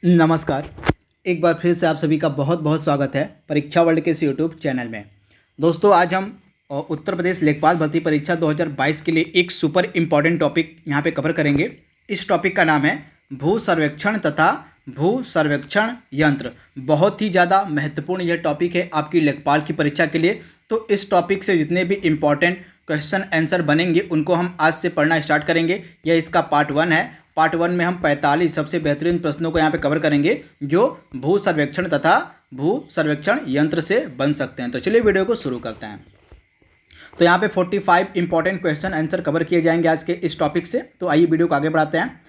नमस्कार। एक बार फिर से आप सभी का बहुत बहुत स्वागत है परीक्षा वर्ल्ड के इस यूट्यूब चैनल में। दोस्तों, आज हम उत्तर प्रदेश लेखपाल भर्ती परीक्षा 2022 के लिए एक सुपर इम्पॉर्टेंट टॉपिक यहाँ पे कवर करेंगे। इस टॉपिक का नाम है भू सर्वेक्षण तथा भू सर्वेक्षण यंत्र। बहुत ही ज़्यादा महत्वपूर्ण यह टॉपिक है आपकी लेखपाल की परीक्षा के लिए। तो इस टॉपिक से जितने भी इम्पॉर्टेंट क्वेश्चन आंसर बनेंगे उनको हम आज से पढ़ना स्टार्ट करेंगे। यह इसका पार्ट 1 है। पार्ट 1 में हम 45 सबसे बेहतरीन प्रश्नों को यहाँ पे कवर करेंगे जो भू सर्वेक्षण तथा भू सर्वेक्षण यंत्र से बन सकते हैं। तो चलिए वीडियो को शुरू करते हैं। तो यहाँ पे 45 इंपॉर्टेंट क्वेश्चन आंसर कवर किए जाएंगे आज के इस टॉपिक से। तो आइए वीडियो को आगे बढ़ाते हैं।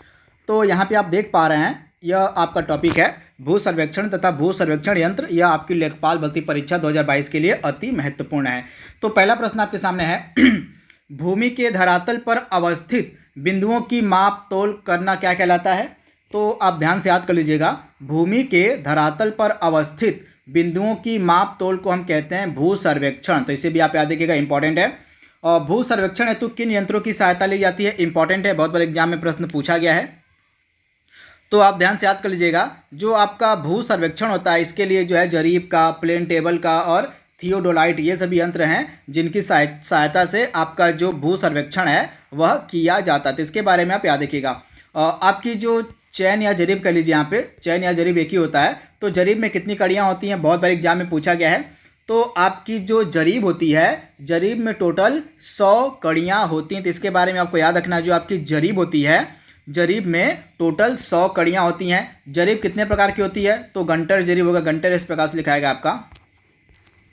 तो यहाँ पे आप देख पा रहे हैं यह आपका टॉपिक है भू सर्वेक्षण तथा भू सर्वेक्षण यंत्र। यह आपकी लेखपाल भर्ती परीक्षा 2022 के लिए अति महत्वपूर्ण है। तो पहला प्रश्न आपके सामने है भूमि के धरातल पर अवस्थित बिंदुओं की माप तोल करना क्या कहलाता है। तो आप ध्यान से याद कर लीजिएगा, भूमि के धरातल पर अवस्थित बिंदुओं की माप तोल को हम कहते हैं भू सर्वेक्षण। तो इसे भी आप याद रखिएगा, इंपॉर्टेंट है। और भू सर्वेक्षण हेतु किन यंत्रों की सहायता ली जाती है, इंपॉर्टेंट है, बहुत बार एग्जाम में प्रश्न पूछा गया है। तो आप ध्यान से याद कर लीजिएगा, जो आपका भू सर्वेक्षण होता है इसके लिए जो है जरीब का, प्लेन टेबल का और थियोडोलाइट, ये सभी यंत्र हैं जिनकी सहायता से आपका जो भू सर्वेक्षण है वह किया जाता है। तो इसके बारे में आप याद रखिएगा। आपकी जो चैन या जरीब कर लीजिए, यहाँ पे चैन या जरीब एक ही होता है। तो जरीब में कितनी कड़ियाँ होती हैं, बहुत बार एग्जाम में पूछा गया है। तो आपकी जो जरीब होती है, जरीब में टोटल 100 कड़ियाँ होती हैं। तो इसके बारे में आपको याद रखना है, जो आपकी जरीब होती है, जरीब में टोटल 100 कड़ियाँ होती हैं। जरीब कितने प्रकार की होती है, तो गंटर जरीब होगा, गंटर इस प्रकार से लिखाएगा आपका,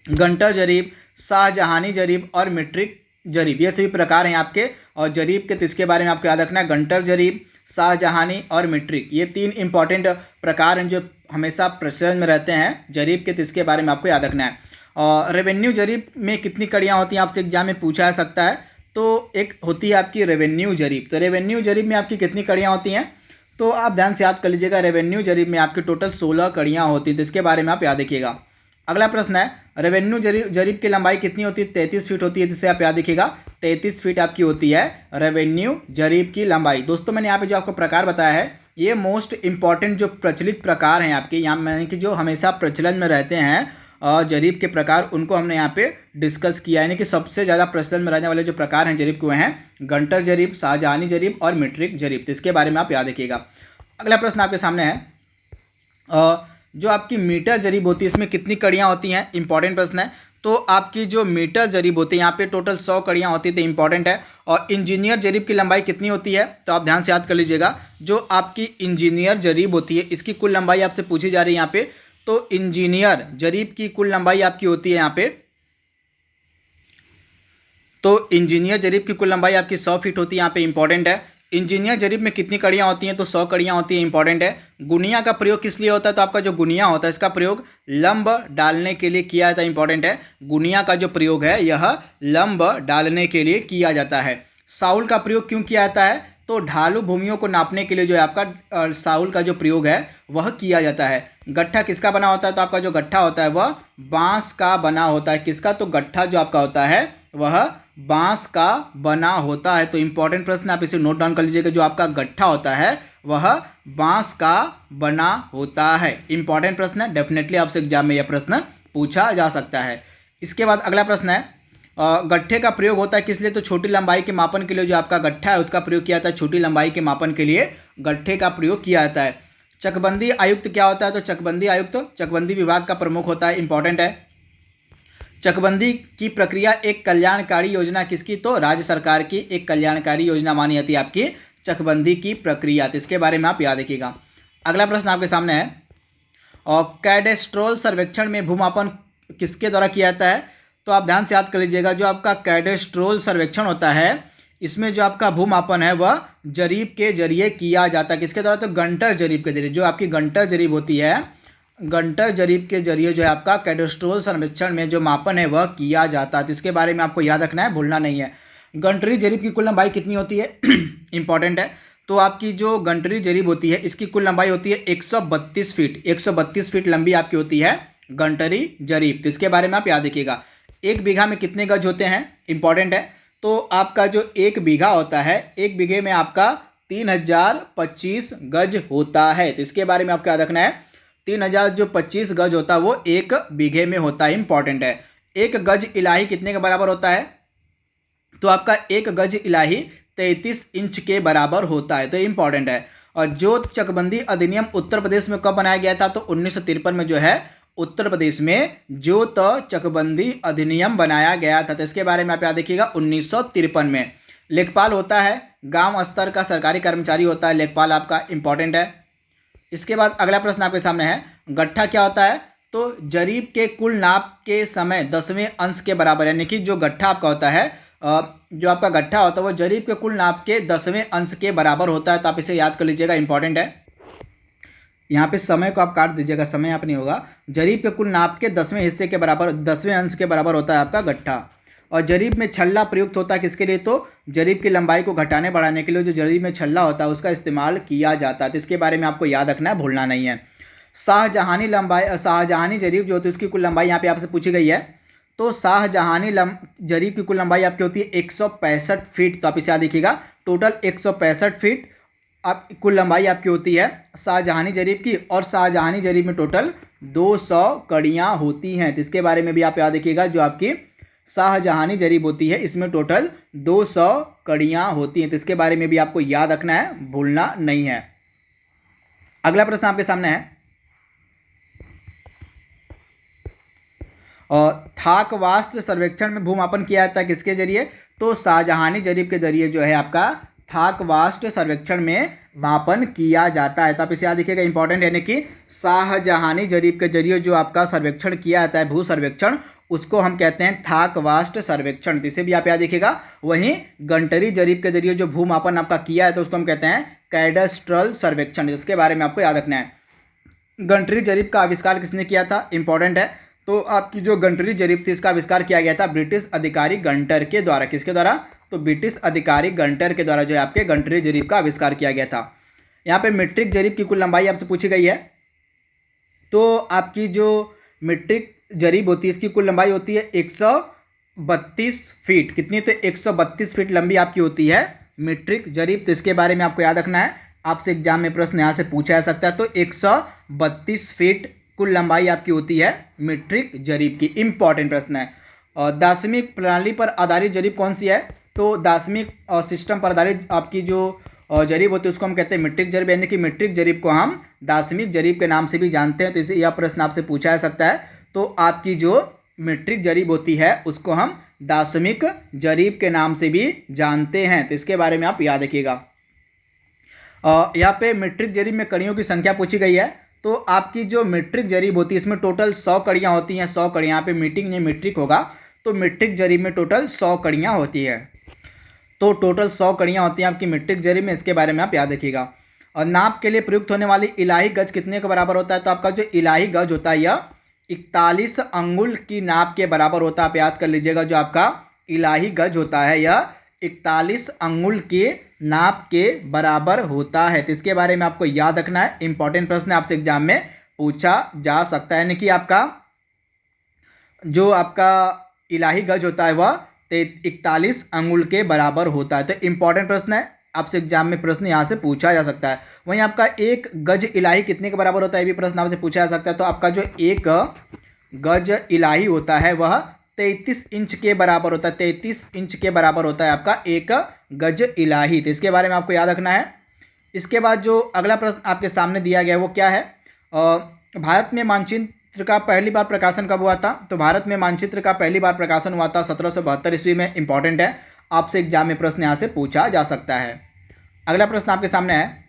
गंटर जरीब, शाहजहानी जरीब और मीट्रिक जरीब, ये सभी प्रकार हैं आपके। और जरीब के इसके बारे में आपको याद रखना है, गंटर जरीब, शाहजहानी और मीट्रिक, ये 3 इंपॉर्टेंट प्रकार हैं जो हमेशा प्रचलन में रहते हैं जरीब के। इसके बारे में आपको याद रखना है। और रेवेन्यू जरीब में कितनी कड़ियाँ होती हैं, आपसे एग्जाम में पूछा जा सकता है। तो एक होती है आपकी रेवेन्यू जरीब। तो रेवेन्यू जरीब में आपकी कितनी कड़ियाँ होती हैं, तो आप ध्यान से याद कर लीजिएगा, रेवेन्यू जरीब में आपकी टोटल 16 कड़ियाँ होती हैं। तो इसके बारे में आप याद रखिएगा। अगला प्रश्न है, रेवेन्यू जरीब की लंबाई कितनी होती है, 33 फीट होती है। जिससे आप याद रखिएगा 33 फीट आपकी होती है रेवेन्यू जरीब की लंबाई। दोस्तों, मैंने यहाँ पे जो आपको प्रकार बताया है ये मोस्ट इंपॉर्टेंट जो प्रचलित प्रकार हैं आपके, यहाँ मैंने कि जो हमेशा प्रचलन में रहते हैं जरीब के प्रकार, उनको हमने यहाँ पे डिस्कस किया है। यानी कि सबसे ज़्यादा प्रचलन में रहने वाले जो प्रकार हैं जरीब के वो हैं गंटर जरीब, शाहजहानी जरीब और मीट्रिक जरीब। तो इसके बारे में आप याद रखिएगा। अगला प्रश्न आपके सामने है जो आपकी मीटर जरीब होती है इसमें कितनी कड़ियाँ होती हैं, इंपॉर्टेंट प्रश्न है। तो आपकी जो मीटर जरीब होती है यहाँ पे टोटल 100 कड़ियाँ होती है, तो इंपॉर्टेंट है। और इंजीनियर जरीब की लंबाई कितनी होती है, तो आप ध्यान से याद कर लीजिएगा, जो आपकी इंजीनियर जरीब होती है इसकी कुल लंबाई आपसे पूछी जा रही है यहाँ पे। तो इंजीनियर जरीब की कुल लंबाई आपकी होती है यहाँ पे, तो इंजीनियर जरीब की कुल लंबाई आपकी 100 फीट होती है, यहाँ पे इंपॉर्टेंट है। इंजीनियर जरीब में कितनी कड़ियाँ होती हैं, तो 100 कड़ियाँ होती हैं, इंपॉर्टेंट है। गुनिया का प्रयोग किस लिए होता है, तो आपका जो गुनिया होता है इसका प्रयोग लंब डालने के लिए किया जाता है, इंपॉर्टेंट है। गुनिया का जो प्रयोग है यह लंब डालने के लिए किया जाता है। साउल का प्रयोग क्यों किया जाता है, तो ढालू भूमियों को नापने के लिए जो है आपका साउल का जो प्रयोग है वह किया जाता है। गट्ठा किसका बना होता है, तो आपका जो गट्ठा होता है वह बांस का बना होता है। किसका, तो गट्ठा जो आपका होता है वह बांस का बना होता है। तो इंपॉर्टेंट प्रश्न आप इसे नोट डाउन कर लीजिएगा, जो आपका गट्ठा होता है वह बांस का बना होता है। इंपॉर्टेंट प्रश्न है, डेफिनेटली आपसे एग्जाम में यह प्रश्न पूछा जा सकता है। इसके बाद अगला प्रश्न है गट्ठे का प्रयोग होता है किस लिए, तो छोटी लंबाई के मापन के लिए जो आपका गट्ठा है उसका प्रयोग किया जाता है। छोटी लंबाई के मापन के लिए गट्ठे का प्रयोग किया जाता है। चकबंदी आयुक्त क्या होता है, तो चकबंदी आयुक्त चकबंदी विभाग का प्रमुख होता है, इंपॉर्टेंट है। चकबंदी की प्रक्रिया एक कल्याणकारी योजना किसकी, तो राज्य सरकार की एक कल्याणकारी योजना मानी जाती है आपकी चकबंदी की प्रक्रिया। तो इसके बारे में आप याद रखिएगा। अगला प्रश्न आपके सामने है और कैडेस्ट्रोल सर्वेक्षण में भूमापन किसके द्वारा किया जाता है, तो आप ध्यान से याद कर लीजिएगा, जो आपका कैडेस्ट्रोल सर्वेक्षण होता है इसमें जो आपका भूमापन है वह जरीब के जरिए किया जाता है। किसके द्वारा, तो गंटर जरीब के जरिए। जो आपकी गंटर जरीब होती है, गंटर जरीब के जरिए जो है आपका कैडेस्ट्रोल सर्वेक्षण में जो मापन है वह किया जाता है। तो इसके बारे में आपको याद रखना है, भूलना नहीं है। गंटरी जरीब की कुल लंबाई कितनी होती है, इंपॉर्टेंट है। तो आपकी जो गंटरी जरीब होती है इसकी कुल लंबाई होती है 132 फीट, 132 फीट लंबी आपकी होती है गंटरी जरीब। तो इसके बारे में आप याद रखिएगा। 1 बीघा में कितने गज होते हैं, इंपॉर्टेंट है। तो आपका जो 1 बीघा होता है, 1 बीघे में आपका 3025 गज होता है। तो इसके बारे में आपको याद रखना है, 3025 गज होता है वो 1 बीघे में होता है, इंपॉर्टेंट है। 1 गज इलाही कितने के बराबर होता है? तो आपका 1 गज इलाही 33 इंच के बराबर होता है, तो इंपॉर्टेंट है। और जोत चकबंदी अधिनियम उत्तर प्रदेश में कब बनाया गया था? तो 1953 में जो है उत्तर प्रदेश में जोत चकबंदी अधिनियम बनाया गया था। तो इसके बारे में आप याद रखिएगा, 1953 में। लेखपाल होता है गांव स्तर का सरकारी कर्मचारी होता है लेखपाल, आपका इंपॉर्टेंट है। इसके बाद अगला प्रश्न आपके सामने है, गट्ठा क्या होता है? तो जरीब के कुल नाप के समय 10वें अंश के बराबर, यानी कि जो गट्ठा आपका होता है, जो आपका गट्ठा होता है वो जरीब के कुल नाप के 10वें अंश के बराबर होता है। तो आप इसे याद कर लीजिएगा, इंपॉर्टेंट है। यहाँ पे समय को आप काट दीजिएगा, समय यहाँ पे नहीं होगा। जरीब के कुल नाप के 10वें हिस्से के बराबर, 10वें अंश के बराबर होता है आपका गट्ठा। और जरीब में छल्ला प्रयुक्त होता है किसके लिए? तो जरीब की लंबाई को घटाने बढ़ाने के लिए जो जरीब में छल्ला होता है उसका इस्तेमाल किया जाता है। तो इसके बारे में आपको याद रखना है, भूलना नहीं है। शाहजहानी लंबाई, शाहजहानी जरीब जो होती है उसकी कुल लंबाई यहाँ पे आपसे पूछी गई है। तो शाहजहानी जरीब की कुल लंबाई आपकी होती है 165 फीट। तो आप इसे याद रखिएगा, टोटल 165 फीट आप कुल लंबाई आपकी होती है शाहजहानी जरीब की। और शाहजहानी जरीब में टोटल 200 कड़ियाँ होती हैं। तो इसके बारे में भी आप याद रखिएगा, जो आपकी शाहजहानी जरीब होती है इसमें टोटल 200 कड़ियाँ होती हैं। तो इसके बारे में भी आपको याद रखना है, भूलना नहीं है। अगला प्रश्न आपके सामने है, और थाक वास्तु सर्वेक्षण में भूमापन किया जाता है किसके जरिए? तो शाहजहानी जरीब के जरिए जो है आपका थाक वास्तु सर्वेक्षण में मापन किया जाता है। तो आप इसे याद रखिएगा, इंपॉर्टेंट, यानी कि शाहजहानी जरीब के जरिए जो आपका सर्वेक्षण किया जाता है, भू सर्वेक्षण, उसको हम कहते हैं थाक वास्तु सर्वेक्षण। तो इसे भी आप याद रखिएगा। वहीं गंटरी जरीब के जरिए जो भूमापन आपका किया है तो उसको हम कहते हैं कैडस्ट्रल सर्वेक्षण। इसके बारे में आपको याद रखना है। गंटरी जरीब का आविष्कार किसने किया था? इंपॉर्टेंट है। तो आपकी जो गंटरी जरीब थी इसका आविष्कार किया गया था ब्रिटिश अधिकारी गंटर के द्वारा। किसके द्वारा? तो ब्रिटिश अधिकारी गंटर के द्वारा जो है आपके गंटरी जरीब का आविष्कार किया गया था। यहाँ पे मीट्रिक जरीब की कुल लंबाई आपसे पूछी गई है। तो आपकी जो मीट्रिक जरीब होती है इसकी कुल लंबाई होती है 132 फीट। कितनी? तो 132 फीट लंबी आपकी होती है मीट्रिक जरीब। तो इसके बारे में आपको याद रखना है, आपसे एग्जाम में प्रश्न यहाँ से पूछा जा सकता है। तो 132 फीट कुल लंबाई आपकी होती है मीट्रिक जरीब की, इंपॉर्टेंट प्रश्न है। और दार्शनिक प्रणाली पर आधारित जरीब कौन सी है? तो दार्शनिक सिस्टम पर आधारित आपकी जो जरीब होती है उसको हम कहते हैं मीट्रिक जरीब, यानी कि मीट्रिक जरीब को हम दार्शनिक जरीब के नाम से भी जानते हैं। तो इसे यह प्रश्न आपसे पूछा जा सकता है। तो आपकी जो मीट्रिक जरीब होती है उसको हम दार्शनिक जरीब के नाम से भी जानते हैं। तो इसके बारे में आप याद रखिएगा। यहाँ पे मीट्रिक जरीब में कड़ियों की संख्या पूछी गई है। तो आपकी जो मीट्रिक जरीब होती है इसमें टोटल 100 कड़ियाँ होती हैं। 100 कड़ियाँ, यहाँ पे मीटिंग नहीं मीट्रिक होगा। तो मीट्रिक जरीब में टोटल 100 कड़ियाँ होती है। तो टोटल 100 कड़ियाँ होती हैं आपकी मीट्रिक जरीब में। इसके बारे में आप याद रखिएगा। और नाप के लिए प्रयुक्त होने वाली इलाही गज कितने के बराबर होता है? तो आपका जो इलाही गज होता है यह 41 अंगुल की नाप के बराबर होता है। आप याद कर लीजिएगा, जो आपका इलाही गज होता है यह 41 अंगुल के नाप के बराबर होता है। तो इसके बारे में आपको याद रखना है, इंपॉर्टेंट प्रश्न आपसे एग्जाम में पूछा जा सकता है। यानी कि आपका जो आपका इलाही गज होता है वह 41 अंगुल के बराबर होता है। तो इंपॉर्टेंट प्रश्न है, आपसे एग्जाम में प्रश्न यहाँ से पूछा जा सकता है। वहीं आपका 1 गज इलाही कितने के बराबर होता है, ये भी प्रश्न आपसे पूछा जा सकता है। तो आपका जो 1 गज इलाही होता है वह 33 इंच के बराबर होता है। 33 इंच के बराबर होता है आपका 1 गज इलाही। तो इसके बारे में आपको याद रखना है। इसके बाद जो अगला प्रश्न आपके सामने दिया गया है वो क्या है? भारत में मानचित्र का पहली बार प्रकाशन कब हुआ था? तो भारत में मानचित्र का पहली बार प्रकाशन हुआ था 1772 ईस्वी में। इंपॉर्टेंट है, आपसे एग्जाम में प्रश्न यहाँ से पूछा जा सकता है। अगला प्रश्न आपके सामने है,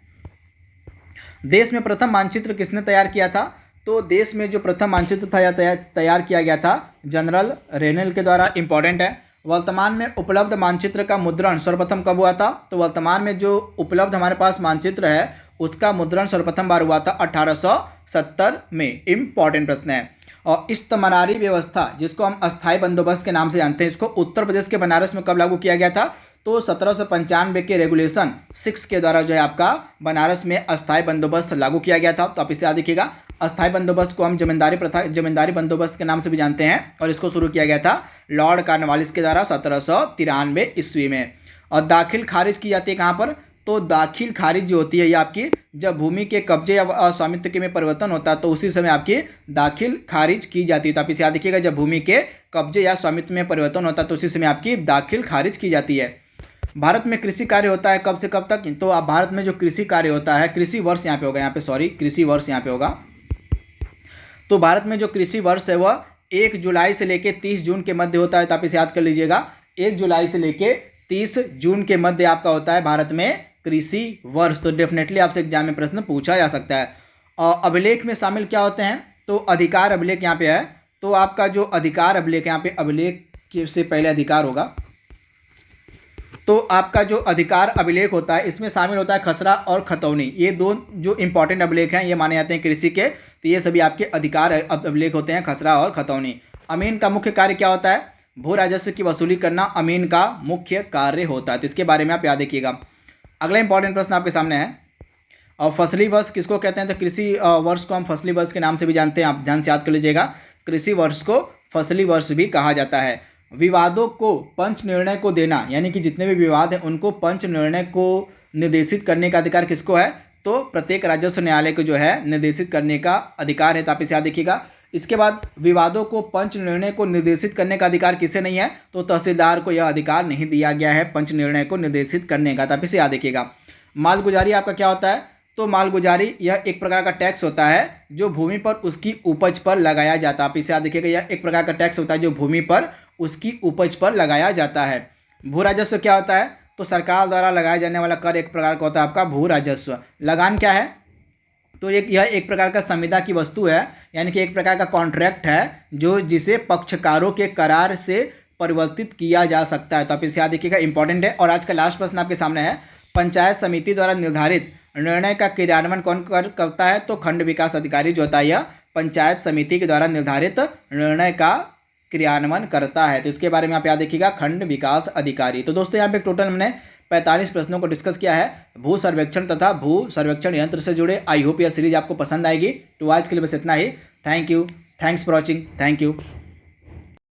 देश में प्रथम मानचित्र किसने तैयार किया था? तो देश में जो प्रथम मानचित्र था यह तैयार किया गया था जनरल रेनेल के द्वारा। इंपॉर्टेंट है। वर्तमान में उपलब्ध मानचित्र का मुद्रण सर्वप्रथम कब हुआ था? तो वर्तमान में जो उपलब्ध हमारे पास मानचित्र है उसका मुद्रण सर्वप्रथम बार हुआ था 1870 में। इंपॉर्टेंट प्रश्न है। और इस्तमरारी व्यवस्था जिसको हम अस्थायी बंदोबस्त के नाम से जानते हैं, इसको उत्तर प्रदेश के बनारस में कब लागू किया गया था? तो 1795 के रेगुलेशन 6 के द्वारा जो है आपका बनारस में अस्थायी बंदोबस्त लागू किया गया था। तो आप इसे याद रखिएगा। अस्थायी बंदोबस्त को हम जमींदारी प्रथा, जमींदारी बंदोबस्त के नाम से भी जानते हैं। और इसको शुरू किया गया था लॉर्ड कॉर्नवालिस के द्वारा 1793 ईस्वी में। और दाखिल खारिज की जाती है कहाँ पर? तो दाखिल खारिज जो होती है ये आपकी जब भूमि के कब्जे या स्वामित्व के में परिवर्तन होता है तो उसी समय आपकी दाखिल खारिज की जाती है। तो आप इसे याद रखिएगा, जब भूमि के कब्जे या स्वामित्व में परिवर्तन होता है तो उसी समय आपकी दाखिल खारिज की जाती है। भारत में कृषि कार्य होता है कब से कब तक? तो आप भारत में जो कृषि कार्य होता है, कृषि वर्ष यहाँ पे होगा, कृषि वर्ष यहाँ पे होगा। तो भारत में जो कृषि वर्ष है वह 1 जुलाई से लेकर 30 जून के मध्य होता है। तो आप इसे याद कर लीजिएगा, 1 जुलाई से लेकर 30 जून के मध्य आपका होता है भारत में कृषि वर्ष। तो डेफिनेटली आपसे एग्जाम में प्रश्न पूछा जा सकता है। और अभिलेख में शामिल क्या होते हैं? तो अधिकार अभिलेख यहाँ पे है। तो आपका जो अधिकार अभिलेख, यहाँ पे अभिलेख से पहले अधिकार होगा, तो आपका जो अधिकार अभिलेख होता है इसमें शामिल होता है खसरा और खतौनी। ये दो जो इंपॉर्टेंट अभिलेख हैं ये माने जाते हैं कृषि के। तो ये सभी आपके अधिकार अभिलेख होते हैं, खसरा और खतौनी। अमीन का मुख्य कार्य क्या होता है? भू राजस्व की वसूली करना अमीन का मुख्य कार्य होता है। तो इसके बारे में आप याद रखिएगा। अगला इंपॉर्टेंट प्रश्न आपके सामने है, और फसली वर्ष किसको कहते हैं? तो कृषि वर्ष को हम फसली वर्ष के नाम से भी जानते हैं, आप ध्यान से याद कर लीजिएगा। कृषि वर्ष को फसली वर्ष भी कहा जाता है। विवादों को पंच निर्णय को देना, यानी कि जितने भी विवाद हैं उनको पंच निर्णय को निर्देशित करने का अधिकार किसको है? तो प्रत्येक राजस्व न्यायालय को जो है निर्देशित करने का अधिकार है। तो आप इसे याद रखिएगा। इसके बाद विवादों को पंच निर्णय को निर्देशित करने का अधिकार किसे नहीं है? तो तहसीलदार को यह अधिकार नहीं दिया गया है पंच निर्णय को निर्देशित करने का। तो आप इसे याद रखिएगा। मालगुजारी आपका क्या होता है? तो मालगुजारी यह एक प्रकार का टैक्स होता है जो भूमि पर उसकी उपज पर लगाया जाता है। आप इसे याद रखिएगा, यह एक प्रकार का टैक्स होता है जो भूमि पर उसकी उपज पर लगाया जाता है। भू राजस्व क्या होता है? तो सरकार द्वारा लगाया जाने वाला कर एक प्रकार का होता है आपका भू राजस्व। लगान क्या है? तो यह एक प्रकार का संविदा की वस्तु है, यानी कि एक प्रकार का कॉन्ट्रैक्ट है जो जिसे पक्षकारों के करार से परिवर्तित किया जा सकता है। तो आप इसे याद रखिएगा, इंपॉर्टेंट है। और आज का लास्ट प्रश्न आपके सामने है, पंचायत समिति द्वारा निर्धारित निर्णय का क्रियान्वयन कौन करता है? तो खंड विकास अधिकारी जो होता है यह पंचायत समिति के द्वारा निर्धारित निर्णय का क्रियान्वयन करता है। तो इसके बारे में आप याद रखिएगा, खंड विकास अधिकारी। तो दोस्तों यहाँ पे टोटल हमने 45 प्रश्नों को डिस्कस किया है भू सर्वेक्षण तथा भू सर्वेक्षण यंत्र से जुड़े। आई होप यह सीरीज आपको पसंद आएगी। तो आज के लिए बस इतना ही। Thank you, thanks for watching, thank you.